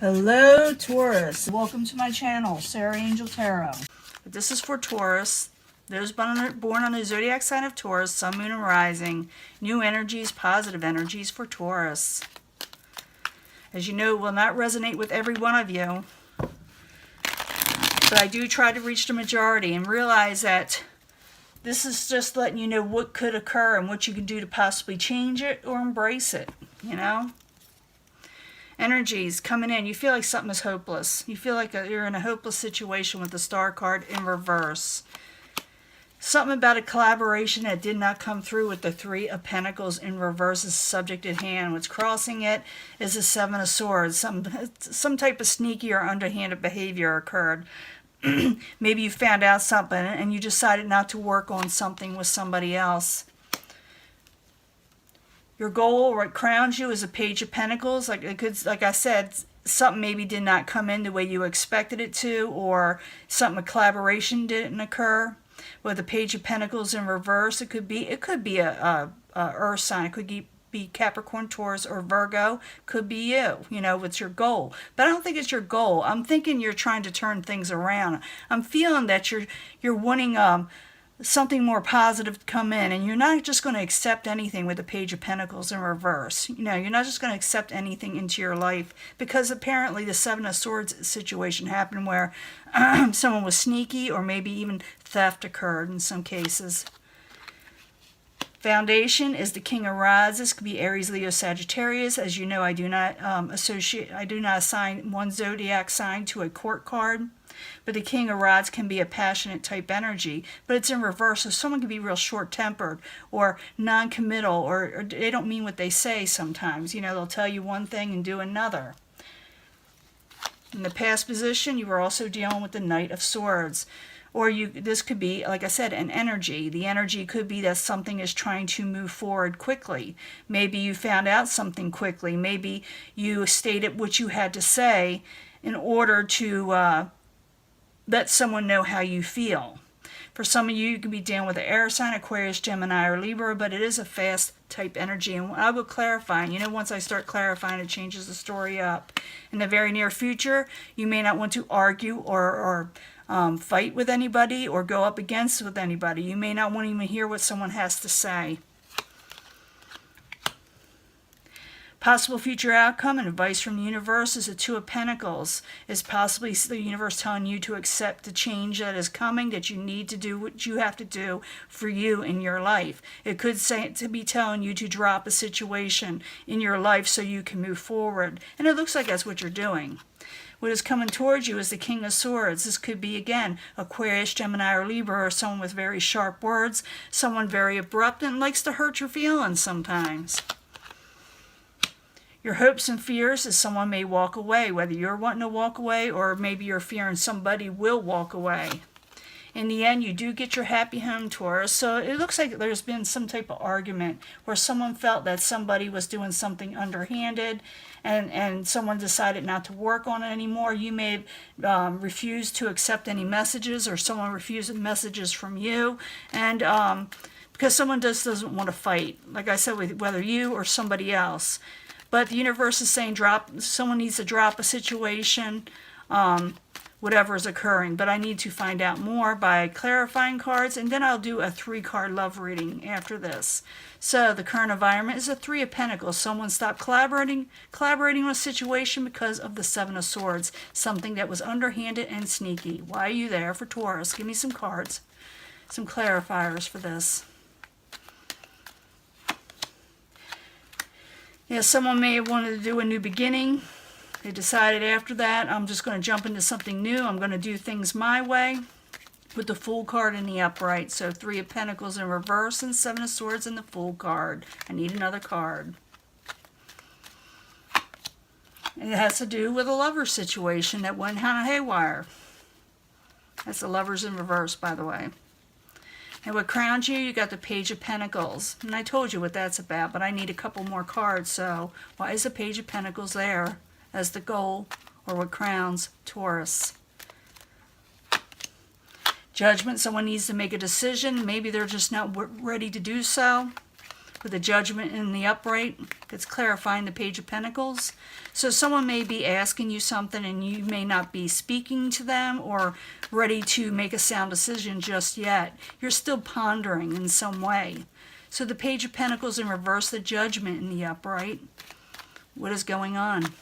Hello Taurus, welcome to my channel, Sarah Angel Tarot. This is for Taurus, those born on the zodiac sign of Taurus, Sun, Moon, and Rising. New energies, positive energies for Taurus. As you know, it will not resonate with every one of you, but I do try to reach the majority and realize that this is just letting you know what could occur and what you can do to possibly change it or embrace it, you know? Energies coming in. You feel like something is hopeless. You feel like you're in a hopeless situation with the Star card in reverse. Something about a collaboration that did not come through with the Three of Pentacles in reverse is subject at hand. What's crossing it is the Seven of Swords. Some type of sneaky or underhanded behavior occurred. Maybe you found out something and you decided not to work on something with somebody else. Your goal, what crowns you, is a Page of Pentacles. Like I said, something maybe did not come in the way you expected it to, or something, a collaboration didn't occur. With the Page of Pentacles in reverse, it could be a Earth sign. It could be Capricorn, Taurus, or Virgo. Could be you. You know, it's your goal. But I don't think it's your goal. I'm thinking you're trying to turn things around. I'm feeling that you're wanting something more positive to come in, and you're not just going to accept anything with the Page of Pentacles in reverse. You know, you're not just going to accept anything into your life, because apparently the Seven of Swords situation happened where someone was sneaky, or maybe even theft occurred in some cases. Foundation is the King of Rods. This could be Aries, Leo, Sagittarius. As you know, I do not assign one zodiac sign to a court card. But the King of Rods can be a passionate type energy, but it's in reverse, so someone can be real short-tempered or non-committal, or they don't mean what they say sometimes. You know, they'll tell you one thing and do another. In the past position, you were also dealing with the Knight of Swords. Or this could be, like I said, an energy. The energy could be that something is trying to move forward quickly. Maybe you found out something quickly. Maybe you stated what you had to say in order to let someone know how you feel. For some of you, you could be dealing with an air sign, Aquarius, Gemini, or Libra, but it is a fast type energy. And I will clarify. You know, once I start clarifying, it changes the story up. In the very near future, you may not want to argue or fight with anybody or go up against with anybody. You may not want to even hear what someone has to say. Possible future outcome and advice from the universe is a Two of Pentacles. Is possibly the universe telling you to accept the change that is coming, that you need to do what you have to do for you in your life. It could be telling you to drop a situation in your life so you can move forward. And it looks like that's what you're doing. What is coming towards you is the King of Swords. This could be, again, Aquarius, Gemini, or Libra, or someone with very sharp words, someone very abrupt and likes to hurt your feelings sometimes. Your hopes and fears is someone may walk away, whether you're wanting to walk away or maybe you're fearing somebody will walk away. In the end, you do get your happy home, Taurus. So it looks like there's been some type of argument where someone felt that somebody was doing something underhanded and someone decided not to work on it anymore. You may have refused to accept any messages, or someone refused messages from you. And because someone just doesn't want to fight, like I said, with whether you or somebody else. But the universe is saying someone needs to drop a situation, whatever is occurring. But I need to find out more by clarifying cards, and then I'll do a 3-card love reading after this. So the current environment is a Three of Pentacles. Someone stopped collaborating on a situation because of the Seven of Swords, something that was underhanded and sneaky. Why are you there for Taurus? Give me some cards, some clarifiers for this. Yeah, someone may have wanted to do a new beginning. They decided after that, I'm just going to jump into something new. I'm going to do things my way, with the Fool card in the upright. So Three of Pentacles in reverse and Seven of Swords in the Fool card. I need another card. It has to do with a lover situation that went kind of haywire. That's the Lovers in reverse, by the way. And what crowns you, you got the Page of Pentacles. And I told you what that's about, but I need a couple more cards. So why is the Page of Pentacles there as the goal, or what crowns Taurus? Judgment, someone needs to make a decision. Maybe they're just not ready to do so. with the Judgment in the upright. It's clarifying the Page of Pentacles. So someone may be asking you something and you may not be speaking to them or ready to make a sound decision just yet. You're still pondering in some way. So the Page of Pentacles in reverse, the Judgment in the upright. What is going on?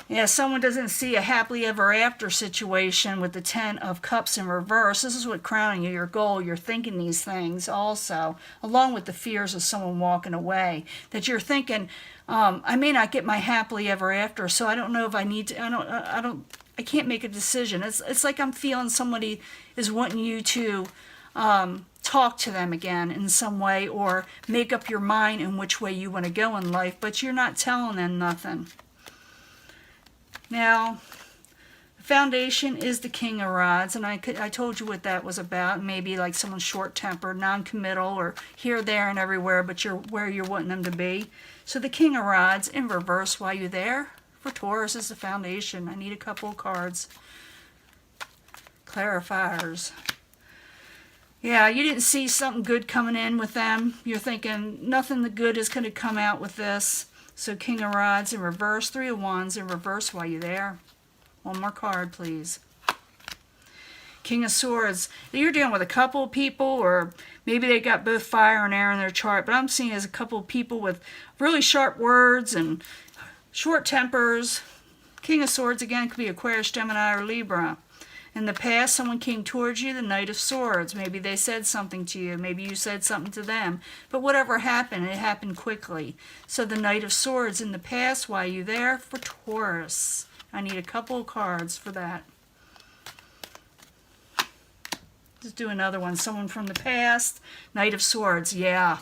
Yeah, someone doesn't see a happily ever after situation with the Ten of Cups in reverse. This is what crowning you, your goal. You're thinking these things also, along with the fears of someone walking away. That you're thinking, I may not get my happily ever after, so I don't know if I need to. I can't make a decision. It's like I'm feeling somebody is wanting you to talk to them again in some way, or make up your mind in which way you want to go in life, but you're not telling them nothing. Now, the foundation is the King of Rods, and I told you what that was about. Maybe like someone's short-tempered, non-committal, or here, there, and everywhere, but you're where you're wanting them to be. So the King of Rods in reverse while you're there. For Taurus is the foundation. I need a couple of cards. Clarifiers. Yeah, you didn't see something good coming in with them. You're thinking nothing good is going to come out with this. So King of Rods in reverse, Three of Wands in reverse while you're there. One more card, please. King of Swords. You're dealing with a couple of people, or maybe they got both fire and air in their chart, but I'm seeing as a couple of people with really sharp words and short tempers. King of Swords, again, could be Aquarius, Gemini, or Libra. In the past, someone came towards you, the Knight of Swords. Maybe they said something to you. Maybe you said something to them. But whatever happened, it happened quickly. So the Knight of Swords in the past, why are you there? For Taurus. I need a couple of cards for that. Just do another one. Someone from the past, Knight of Swords, yeah.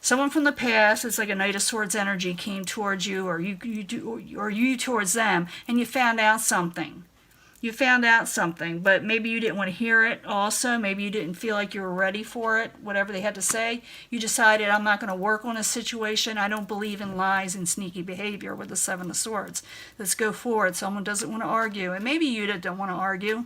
Someone from the past, it's like a Knight of Swords energy came towards you, or you towards them, and you found out something. You found out something, but maybe you didn't want to hear it also. Maybe you didn't feel like you were ready for it, whatever they had to say. You decided, I'm not going to work on a situation. I don't believe in lies and sneaky behavior with the Seven of Swords. Let's go forward. Someone doesn't want to argue, and maybe you don't want to argue.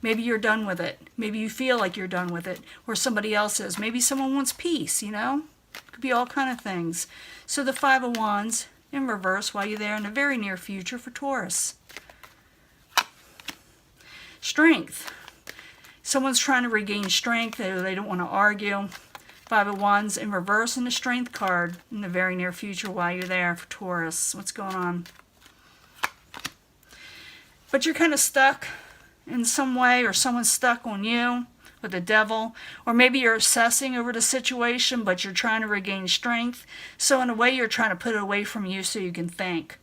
Maybe you're done with it. Maybe you feel like you're done with it, or somebody else is. Maybe someone wants peace, you know? It could be all kind of things. So the Five of Wands in reverse while you're there in the very near future for Taurus. Strength. Someone's trying to regain strength. They don't want to argue. Five of Wands in reverse and the Strength card in the very near future while you're there for Taurus. What's going on? But you're kind of stuck in some way, or someone's stuck on you with the Devil. Or maybe you're obsessing over the situation, but you're trying to regain strength. So in a way, you're trying to put it away from you so you can think.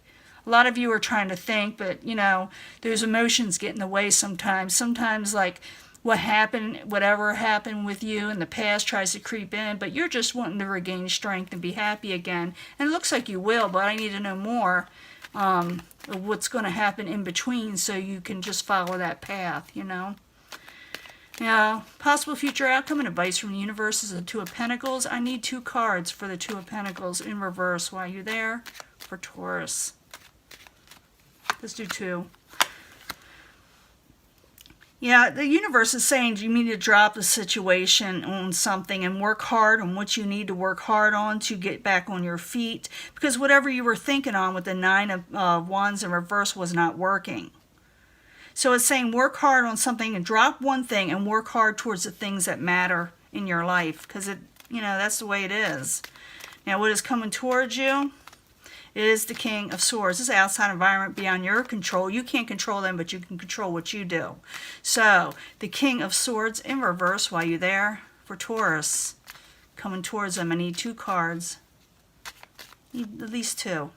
A lot of you are trying to think, but, you know, those emotions get in the way sometimes. Sometimes, like, what happened, whatever happened with you in the past tries to creep in, but you're just wanting to regain strength and be happy again. And it looks like you will, but I need to know more of what's going to happen in between so you can just follow that path, you know. Now, possible future outcome and advice from the universe is the Two of Pentacles. I need 2 cards for the Two of Pentacles in reverse while you're there for Taurus. Let's do 2. Yeah, the universe is saying you need to drop the situation on something and work hard on what you need to work hard on to get back on your feet. Because whatever you were thinking on with the Nine of Wands in reverse was not working. So it's saying work hard on something and drop one thing and work hard towards the things that matter in your life. Because, that's the way it is. Now, what is coming towards you is the King of Swords. This is outside environment beyond your control. You can't control them, but you can control what you do. So, the King of Swords in reverse while you're there for Taurus. Coming towards them. I need 2 cards. Need at least 2.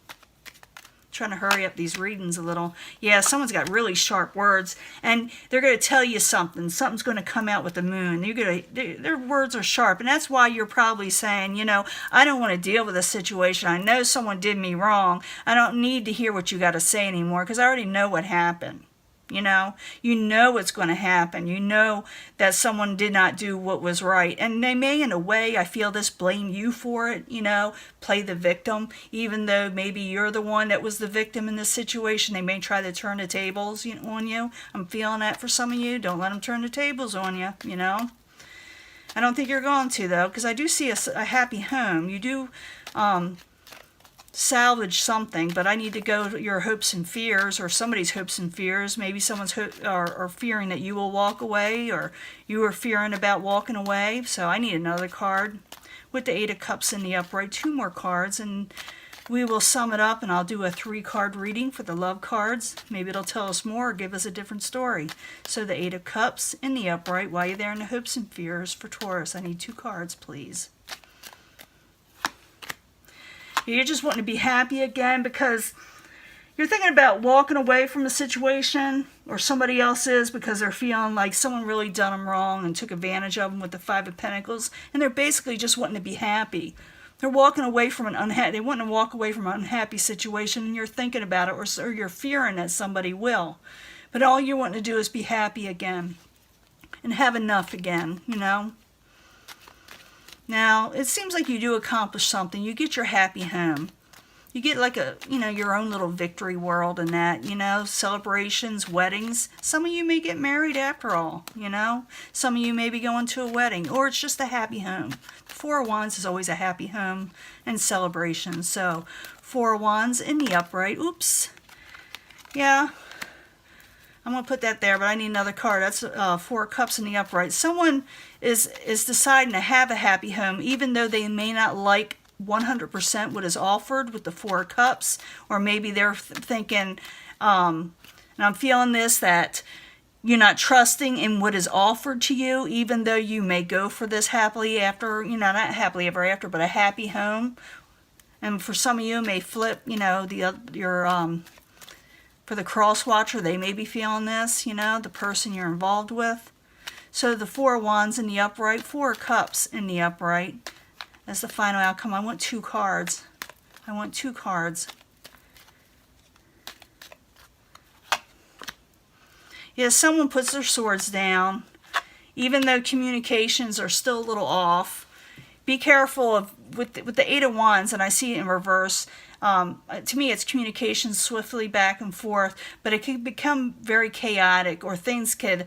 Trying to hurry up these readings a little. Yeah, someone's got really sharp words, and they're going to tell you something. Something's going to come out with the moon. Their words are sharp, and that's why you're probably saying, I don't want to deal with this situation. I know someone did me wrong. I don't need to hear what you got to say anymore because I already know what happened. You know what's going to happen. You know that someone did not do what was right. And they may, in a way, I feel this, blame you for it, play the victim. Even though maybe you're the one that was the victim in this situation, they may try to turn the tables on you. I'm feeling that for some of you. Don't let them turn the tables on you, I don't think you're going to, though, because I do see a happy home. You do salvage something, but I need to go to your hopes and fears, or somebody's hopes and fears. Maybe someone's are fearing that you will walk away, or you are fearing about walking away. So I need another card with the Eight of Cups in the upright. 2 more cards, and we will sum it up, and I'll do a 3-card reading for the love cards. Maybe it'll tell us more or give us a different story. So the Eight of Cups in the upright, while you're there in the hopes and fears for Taurus. I need 2 cards, please. You're just wanting to be happy again because you're thinking about walking away from a situation, or somebody else is, because they're feeling like someone really done them wrong and took advantage of them with the 5 of Pentacles, and they're basically just wanting to be happy. They're walking away from they want to walk away from an unhappy situation, and you're thinking about it, or you're fearing that somebody will. But all you're wanting to do is be happy again and have enough again, you know. Now, it seems like you do accomplish something. You get your happy home. You get like your own little victory world and that, celebrations, weddings. Some of you may get married after all, Some of you may be going to a wedding, or it's just a happy home. The 4 of Wands is always a happy home and celebration. So, 4 of Wands in the upright. Oops. Yeah. I'm going to put that there, but I need another card. That's 4 of Cups in the upright. Someone is deciding to have a happy home, even though they may not like 100% what is offered with the 4 of Cups, or maybe they're thinking, and I'm feeling this, that you're not trusting in what is offered to you, even though you may go for this happily after, not happily ever after, but a happy home. And for some of you, it may flip, for the cross watcher, they may be feeling this, the person you're involved with. So the 4 of Wands in the upright, 4 of Cups in the upright. As the final outcome, I want 2 cards. I want 2 cards. Yeah, someone puts their swords down. Even though communications are still a little off, be careful with the 8 of Wands, and I see it in reverse. To me, it's communication swiftly back and forth, but it could become very chaotic, or things could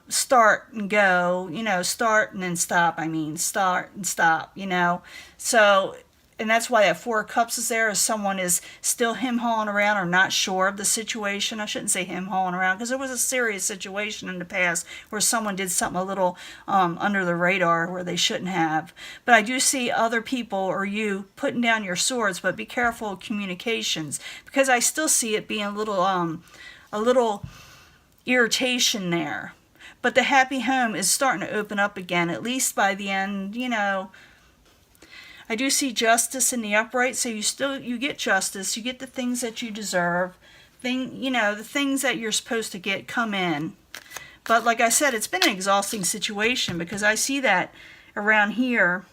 start and go, start and then stop. Start and stop, So, and that's why that 4 of Cups is there, as someone is still him-hawing around or not sure of the situation. I shouldn't say him-hawing around, because there was a serious situation in the past where someone did something a little under the radar where they shouldn't have. But I do see other people, or you, putting down your swords, but be careful of communications, because I still see it being a little irritation there. But the happy home is starting to open up again, at least by the end, I do see justice in the upright, so you get justice, you get the things that you deserve, the things that you're supposed to get come in. But like I said, it's been an exhausting situation, because I see that around here,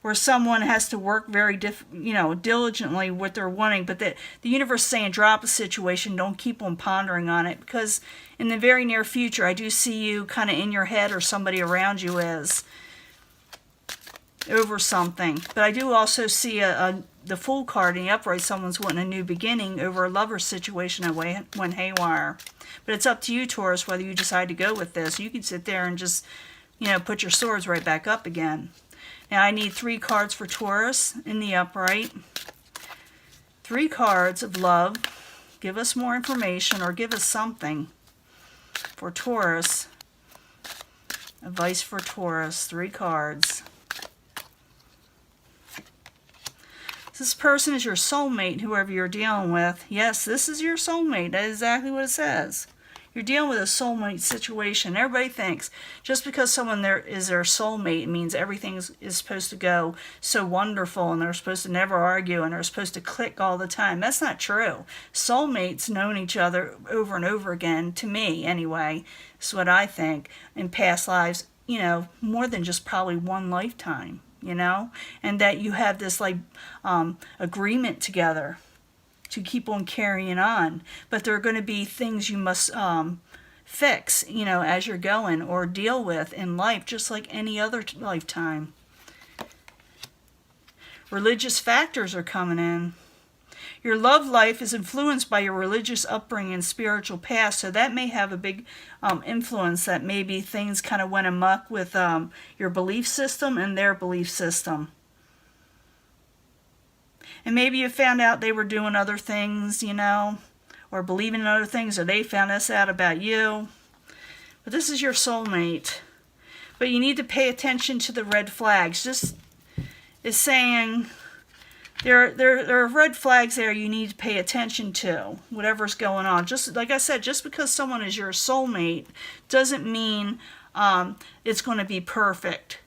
where someone has to work very diligently what they're wanting, but the universe is saying drop a situation, don't keep on pondering on it, because in the very near future, I do see you kind of in your head, or somebody around you is, over something. But I do also see the Fool card in the upright. Someone's wanting a new beginning over a lover situation that went haywire. But it's up to you, Taurus, whether you decide to go with this. You can sit there and just, put your swords right back up again. Now I need 3 cards for Taurus in the upright. 3 cards of love. Give us more information, or give us something for Taurus. Advice for Taurus. 3 cards. This person is your soulmate, whoever you're dealing with. Yes, this is your soulmate. That is exactly what it says. You're dealing with a soulmate situation. Everybody thinks just because someone there is their soulmate means everything is supposed to go so wonderful, and they're supposed to never argue, and they're supposed to click all the time. That's not true. Soulmates known each other over and over again, to me anyway. Is what I think. In past lives, more than just probably one lifetime. And that you have this agreement together to keep on carrying on. But there are going to be things you must fix, as you're going, or deal with in life, just like any other lifetime. Religious factors are coming in. Your love life is influenced by your religious upbringing and spiritual past, so that may have a big influence, that maybe things kind of went amok with your belief system and their belief system. And maybe you found out they were doing other things, you know, or believing in other things, or they found this out about you. But this is your soulmate. But you need to pay attention to the red flags. Just is saying there are red flags there you need to pay attention to, whatever's going on. Just like I said, just because someone is your soulmate doesn't mean it's going to be perfect.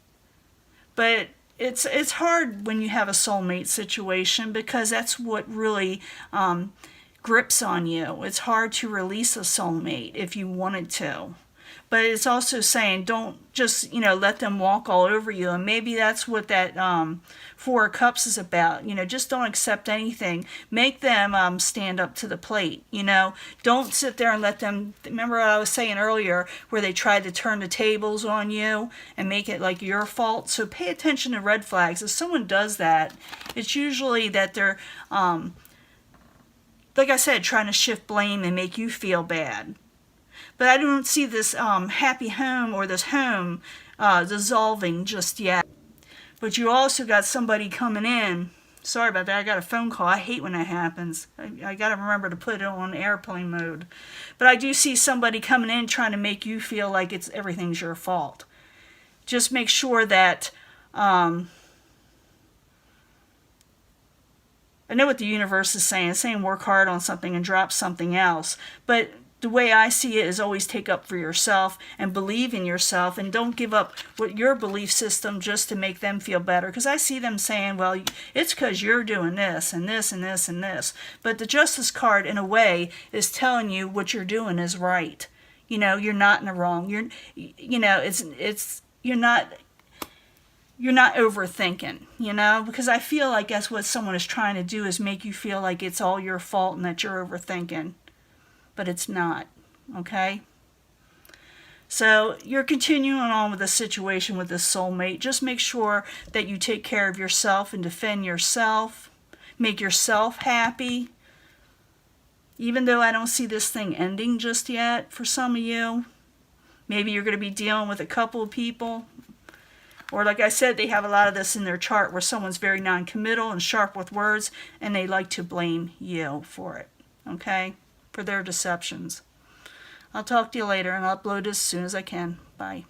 But it's hard when you have a soulmate situation, because that's what really grips on you. It's hard to release a soulmate if you wanted to. But it's also saying don't just, let them walk all over you. And maybe that's what that Four of Cups is about. Just don't accept anything. Make them stand up to the plate. Don't sit there and let them, remember what I was saying earlier, where they tried to turn the tables on you and make it like your fault. So pay attention to red flags. If someone does that, it's usually that they're, like I said, trying to shift blame and make you feel bad. But I don't see this happy home or this home dissolving just yet. But you also got somebody coming in. Sorry about that. I got a phone call. I hate when that happens. I got to remember to put it on airplane mode. But I do see somebody coming in trying to make you feel like everything's your fault. Just make sure that... I know what the universe is saying. It's saying work hard on something and drop something else. But the way I see it is always take up for yourself and believe in yourself, and don't give up what your belief system just to make them feel better. Because I see them saying, well, it's because you're doing this and this and this and this. But the Justice card, in a way, is telling you what you're doing is right. You're not in the wrong. You're not overthinking, because I feel like that's what someone is trying to do, is make you feel like it's all your fault and that you're overthinking. But it's not, okay? So you're continuing on with the situation with this soulmate. Just make sure that you take care of yourself and defend yourself. Make yourself happy. Even though I don't see this thing ending just yet for some of you. Maybe you're going to be dealing with a couple of people. Or like I said, they have a lot of this in their chart where someone's very non-committal and sharp with words, and they like to blame you for it, okay? For their deceptions. I'll talk to you later, and I'll upload as soon as I can. Bye.